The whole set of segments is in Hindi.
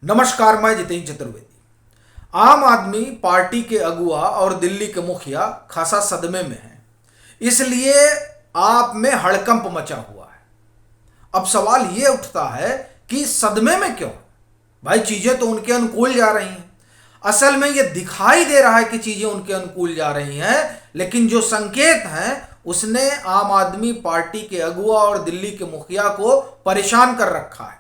नमस्कार, मैं जितेंद्र चतुर्वेदी। आम आदमी पार्टी के अगुआ और दिल्ली के मुखिया खासा सदमे में हैं, इसलिए आप में हड़कंप मचा हुआ है। अब सवाल ये उठता है कि सदमे में क्यों? भाई, चीजें तो उनके अनुकूल जा रही हैं। असल में ये दिखाई दे रहा है कि चीजें उनके अनुकूल जा रही हैं, लेकिन जो संकेत हैं उसने आम आदमी पार्टी के अगुआ और दिल्ली के मुखिया को परेशान कर रखा है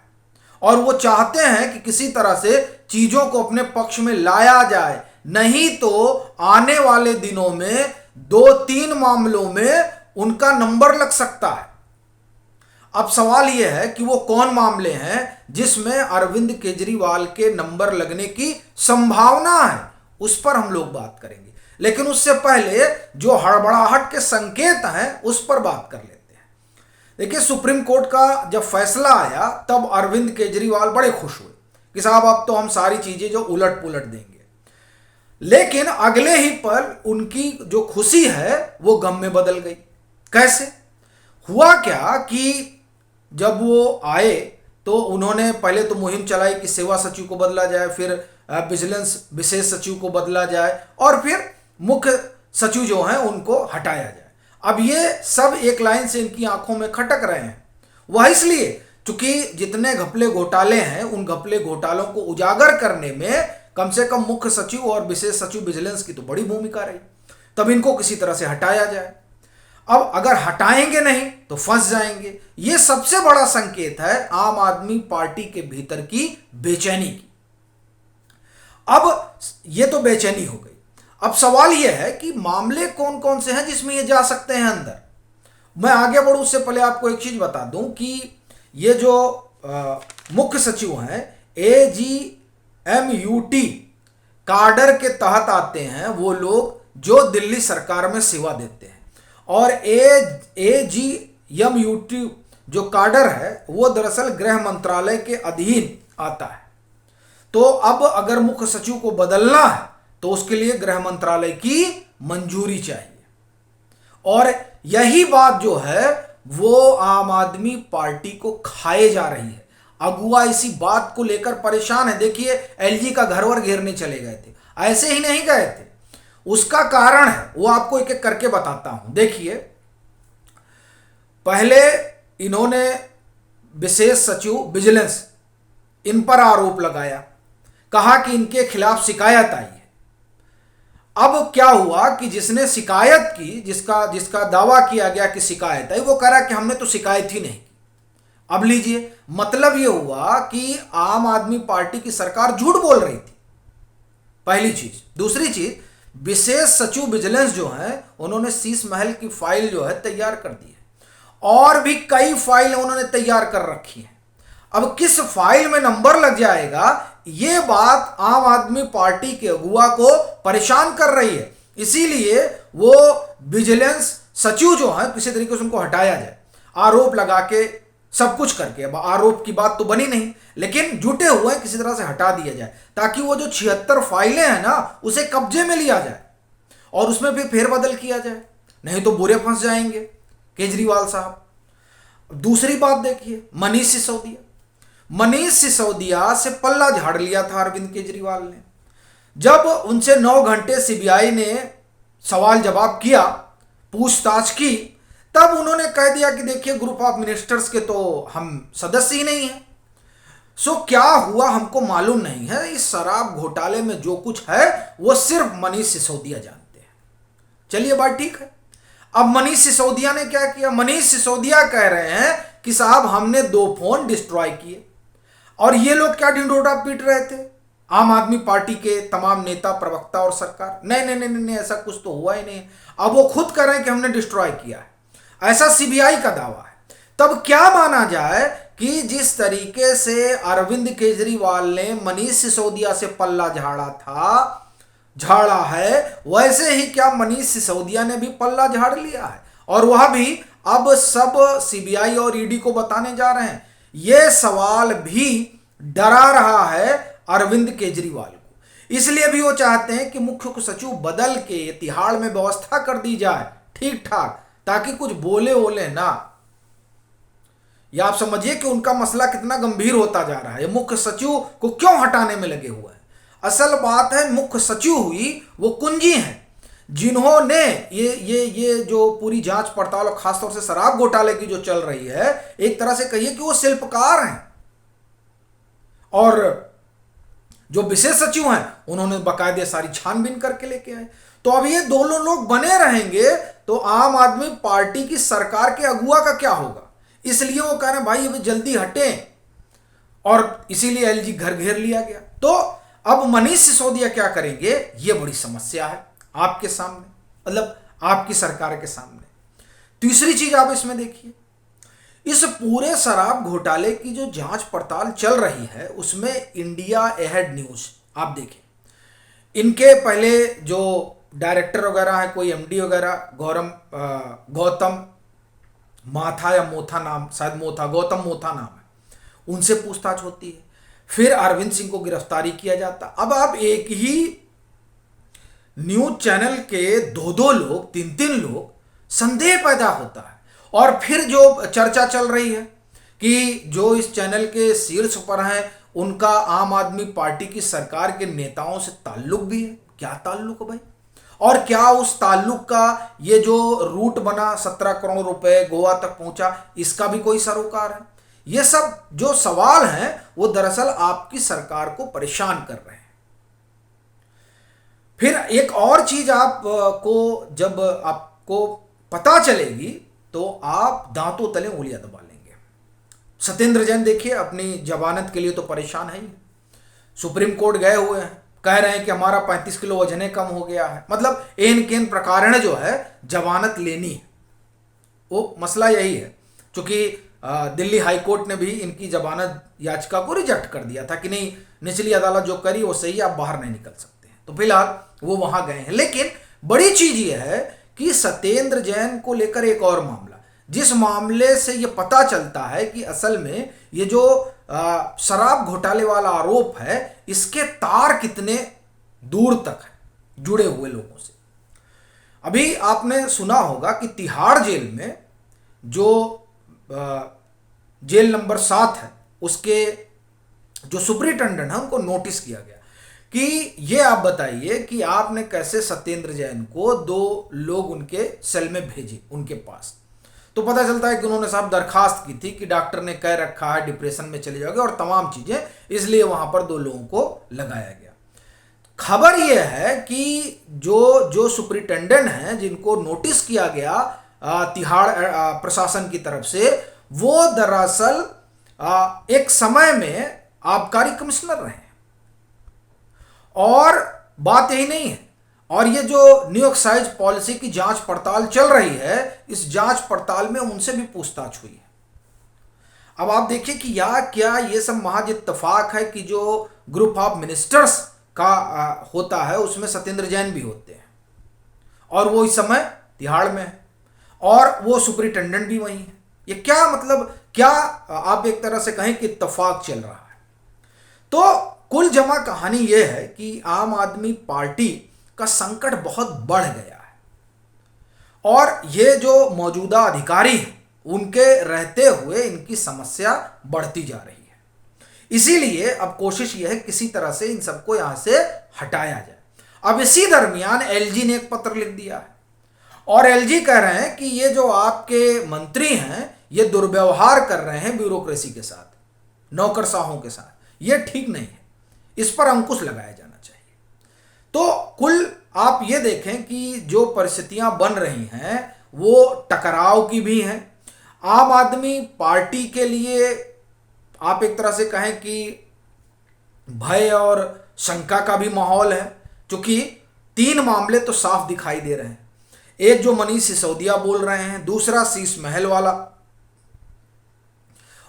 और वो चाहते हैं कि किसी तरह से चीजों को अपने पक्ष में लाया जाए, नहीं तो आने वाले दिनों में 2-3 मामलों में उनका नंबर लग सकता है। अब सवाल यह है कि वो कौन मामले हैं जिसमें अरविंद केजरीवाल के नंबर लगने की संभावना है, उस पर हम लोग बात करेंगे। लेकिन उससे पहले जो हड़बड़ाहट के संकेत हैं उस पर बात कर लेते हैं। देखिए, सुप्रीम कोर्ट का जब फैसला आया तब अरविंद केजरीवाल बड़े खुश हुए कि साहब अब तो हम सारी चीजें जो उलट पुलट देंगे। लेकिन अगले ही पल उनकी जो खुशी है वो गम में बदल गई। कैसे हुआ? क्या कि जब वो आए तो उन्होंने पहले तो मुहिम चलाई कि सेवा सचिव को बदला जाए, फिर विजिलेंस विशेष सचिव को बदला जाए और फिर मुख्य सचिव जो हैं उनको हटाया जाए। अब ये सब एक लाइन से इनकी आंखों में खटक रहे हैं। वह इसलिए चूंकि जितने घपले घोटाले हैं उन घपले घोटालों को उजागर करने में कम से कम मुख्य सचिव और विशेष सचिव विजिलेंस की तो बड़ी भूमिका रही। तब इनको किसी तरह से हटाया जाए। अब अगर हटाएंगे नहीं तो फंस जाएंगे। यह सबसे बड़ा संकेत है आम आदमी पार्टी के भीतर की बेचैनी की। अब यह तो बेचैनी हो गई। अब सवाल यह है कि मामले कौन कौन से हैं जिसमें ये जा सकते हैं अंदर। मैं आगे बढ़ूं उससे पहले आपको एक चीज बता दूं कि ये जो मुख्य सचिव हैं AGMUT काडर के तहत आते हैं वो लोग जो दिल्ली सरकार में सेवा देते हैं, और AGMUT जो काडर है वो दरअसल गृह मंत्रालय के अधीन आता है। तो अब अगर मुख्य सचिव को बदलना है तो उसके लिए गृह मंत्रालय की मंजूरी चाहिए, और यही बात जो है वो आम आदमी पार्टी को खाए जा रही है। अगुआ इसी बात को लेकर परेशान है। देखिए, LG का घर वर घेरने चले गए थे, ऐसे ही नहीं गए थे। उसका कारण है वो आपको एक एक करके बताता हूं। देखिए, पहले इन्होंने विशेष सचिव विजिलेंस इन पर आरोप लगाया, कहा कि इनके खिलाफ शिकायत आई है। अब क्या हुआ कि जिसने शिकायत की, जिसका दावा किया गया कि शिकायत है, वो कह रहा कि हमने तो शिकायत ही नहीं की। अब लीजिए, मतलब ये हुआ कि आम आदमी पार्टी की सरकार झूठ बोल रही थी, पहली चीज। दूसरी चीज, विशेष सचिव विजिलेंस जो है उन्होंने शीश महल की फाइल जो है तैयार कर दी है, और भी कई फाइल उन्होंने तैयार कर रखी है। अब किस फाइल में नंबर लग जाएगा, ये बात आम आदमी पार्टी के अगुआ को परेशान कर रही है। इसीलिए वो विजिलेंस सचिव जो है किसी तरीके से उनको हटाया जाए, आरोप लगा के सब कुछ करके। अब आरोप की बात तो बनी नहीं, लेकिन जुटे हुए किसी तरह से हटा दिया जाए, ताकि वो जो 76 फाइलें हैं ना उसे कब्जे में लिया जाए और उसमें भी फेरबदल किया जाए, नहीं तो बुरे फंस जाएंगे केजरीवाल साहब। दूसरी बात देखिए, मनीष सिसोदिया से पल्ला झाड़ लिया था अरविंद केजरीवाल ने। जब उनसे 9 घंटे CBI ने सवाल जवाब किया, पूछताछ की, तब उन्होंने कह दिया कि देखिए, ग्रुप ऑफ मिनिस्टर्स के तो हम सदस्य ही नहीं हैं। सो क्या हुआ हमको मालूम नहीं है। इस शराब घोटाले में जो कुछ है वो सिर्फ मनीष सिसोदिया जानते हैं। चलिए, बात ठीक है। अब मनीष सिसोदिया ने क्या किया? मनीष सिसोदिया कह रहे हैं कि साहब हमने 2 फोन डिस्ट्रॉय किए, और ये लोग क्या ढिंढोरा पीट रहे थे, आम आदमी पार्टी के तमाम नेता, प्रवक्ता और सरकार। नहीं नहीं नहीं नहीं, ऐसा कुछ तो हुआ ही नहीं। अब वो खुद कह रहे हैं कि हमने डिस्ट्रॉय किया है, ऐसा CBI का दावा है। तब क्या माना जाए कि जिस तरीके से अरविंद केजरीवाल ने मनीष सिसोदिया से पल्ला झाड़ा है, वैसे ही क्या मनीष सिसोदिया ने भी पल्ला झाड़ लिया है, और वह भी अब सब CBI और ED को बताने जा रहे हैं। यह सवाल भी डरा रहा है अरविंद केजरीवाल को। इसलिए भी वो चाहते हैं कि मुख्य सचिव बदल के तिहाड़ में व्यवस्था कर दी जाए ठीक ठाक, ताकि कुछ बोले ओले ना। या आप समझिए कि उनका मसला कितना गंभीर होता जा रहा है। मुख्य सचिव को क्यों हटाने में लगे हुए हैं? असल बात है, मुख्य सचिव हुई वो कुंजी हैं जिन्होंने ये जो पूरी जांच पड़ताल और खासतौर से शराब घोटाले की जो चल रही है, एक तरह से कहिए कि वो शिल्पकार हैं। और जो विशेष सचिव हैं उन्होंने बाकायदे सारी छानबीन करके लेके आए। तो अब ये दोनों लोग बने रहेंगे तो आम आदमी पार्टी की सरकार के अगुआ का क्या होगा? इसलिए वो कह रहे हैं भाई अभी जल्दी हटें, और इसीलिए एलजी घर घेर लिया गया। तो अब मनीष सिसोदिया क्या करेंगे, ये बड़ी समस्या है आपके सामने, मतलब आपकी सरकार के सामने। तीसरी चीज आप इसमें देखिए, इस पूरे शराब घोटाले की जो जांच पड़ताल चल रही है उसमें इंडिया अहेड न्यूज आप देखें, इनके पहले जो डायरेक्टर वगैरह है, कोई एमडी वगैरह, गौतम माथा या मोथा नाम, शायद मोथा, गौतम मोथा नाम है, उनसे पूछताछ होती है। फिर अरविंद सिंह को गिरफ्तारी किया जाता। अब आप एक ही न्यूज चैनल के दो लोग, तीन लोग, संदेह पैदा होता है। और फिर जो चर्चा चल रही है कि जो इस चैनल के शीर्ष पर हैं उनका आम आदमी पार्टी की सरकार के नेताओं से ताल्लुक भी है। क्या ताल्लुक है भाई? और क्या उस ताल्लुक का ये जो रूट बना 17 करोड़ रुपए गोवा तक पहुंचा, इसका भी कोई सरोकार है? ये सब जो सवाल हैं वो दरअसल आपकी सरकार को परेशान कर रहे हैं। फिर एक और चीज आपको जब आपको पता चलेगी तो आप दांतों तले उंगलियां दबा लेंगे। सत्येंद्र जैन देखिए अपनी जमानत के लिए तो परेशान है ही, सुप्रीम कोर्ट गए हुए हैं, कह रहे हैं कि हमारा 35 किलो वजन कम हो गया है। मतलब एन केन प्रकारण जो है जमानत लेनी है, वो मसला यही है। क्योंकि दिल्ली हाई कोर्ट ने भी इनकी जमानत याचिका को रिजेक्ट कर दिया था कि नहीं, निचली अदालत जो करी वो सही, आप बाहर नहीं निकल सकते हैं। तो फिलहाल वो वहां गए हैं। लेकिन बड़ी चीज ये है कि सत्येंद्र जैन को लेकर एक और मामला, जिस मामले से ये पता चलता है कि असल में ये जो शराब घोटाले वाला आरोप है इसके तार कितने दूर तक है जुड़े हुए लोगों से। अभी आपने सुना होगा कि तिहाड़ जेल में जो जेल नंबर 7 है उसके जो सुपरिटेंडेंट है उनको नोटिस किया गया कि ये आप बताइए कि आपने कैसे सत्येंद्र जैन को 2 लोग उनके सेल में भेजे उनके पास। तो पता चलता है कि उन्होंने साहब दरखास्त की थी कि डॉक्टर ने कह रखा है डिप्रेशन में चले जाओगे और तमाम चीजें, इसलिए वहां पर 2 लोगों को लगाया गया। खबर यह है कि जो सुपरिटेंडेंट हैं जिनको नोटिस किया गया तिहाड़ प्रशासन की तरफ से, वो दरअसल एक समय में आबकारी कमिश्नर रहे। और बात यही नहीं है, और ये जो न्यू एक्साइज पॉलिसी की जांच पड़ताल चल रही है, इस जांच पड़ताल में उनसे भी पूछताछ हुई है। अब आप देखिए कि क्या ये सब महज इत्तेफाक है कि जो ग्रुप ऑफ मिनिस्टर्स का होता है उसमें सत्येंद्र जैन भी होते हैं और वो इस समय तिहाड़ में है और वो सुपरिटेंडेंट भी वही है। ये क्या मतलब, क्या आप एक तरह से कहें कि इत्तेफाक चल रहा है? तो कुल जमा कहानी यह है कि आम आदमी पार्टी का संकट बहुत बढ़ गया है और ये जो मौजूदा अधिकारी हैं उनके रहते हुए इनकी समस्या बढ़ती जा रही है। इसीलिए अब कोशिश यह है किसी तरह से इन सबको यहां से हटाया जाए। अब इसी दरमियान एलजी ने एक पत्र लिख दिया है और एलजी कह रहे हैं कि ये जो आपके मंत्री हैं ये दुर्व्यवहार कर रहे हैं ब्यूरोक्रेसी के साथ, नौकरशाहों के साथ। ये ठीक नहीं है, इस पर अंकुश लगाया जाना चाहिए। तो कुल आप ये देखें कि जो परिस्थितियां बन रही हैं वो टकराव की भी हैं। आम आदमी पार्टी के लिए आप एक तरह से कहें कि भय और शंका का भी माहौल है, क्योंकि 3 मामले तो साफ दिखाई दे रहे हैं। एक जो मनीष सिसोदिया बोल रहे हैं, दूसरा शीश महल वाला,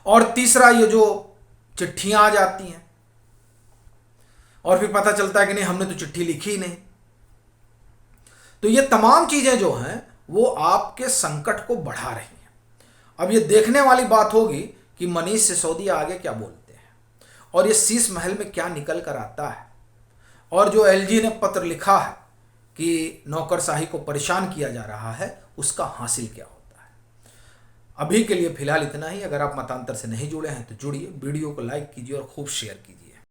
और तीसरा ये जो चिट्ठियां आ जाती हैं और फिर पता चलता है कि नहीं हमने तो चिट्ठी लिखी ही नहीं। तो ये तमाम चीजें जो हैं वो आपके संकट को बढ़ा रही हैं। अब ये देखने वाली बात होगी कि मनीष सिसोदिया आगे क्या बोलते हैं और ये शीश महल में क्या निकल कर आता है, और जो एलजी ने पत्र लिखा है कि नौकरशाही को परेशान किया जा रहा है उसका हासिल क्या होता है। अभी के लिए फिलहाल इतना ही। अगर आप मतांतर से नहीं जुड़े हैं तो जुड़िए, वीडियो को लाइक कीजिए और खूब शेयर कीजिए।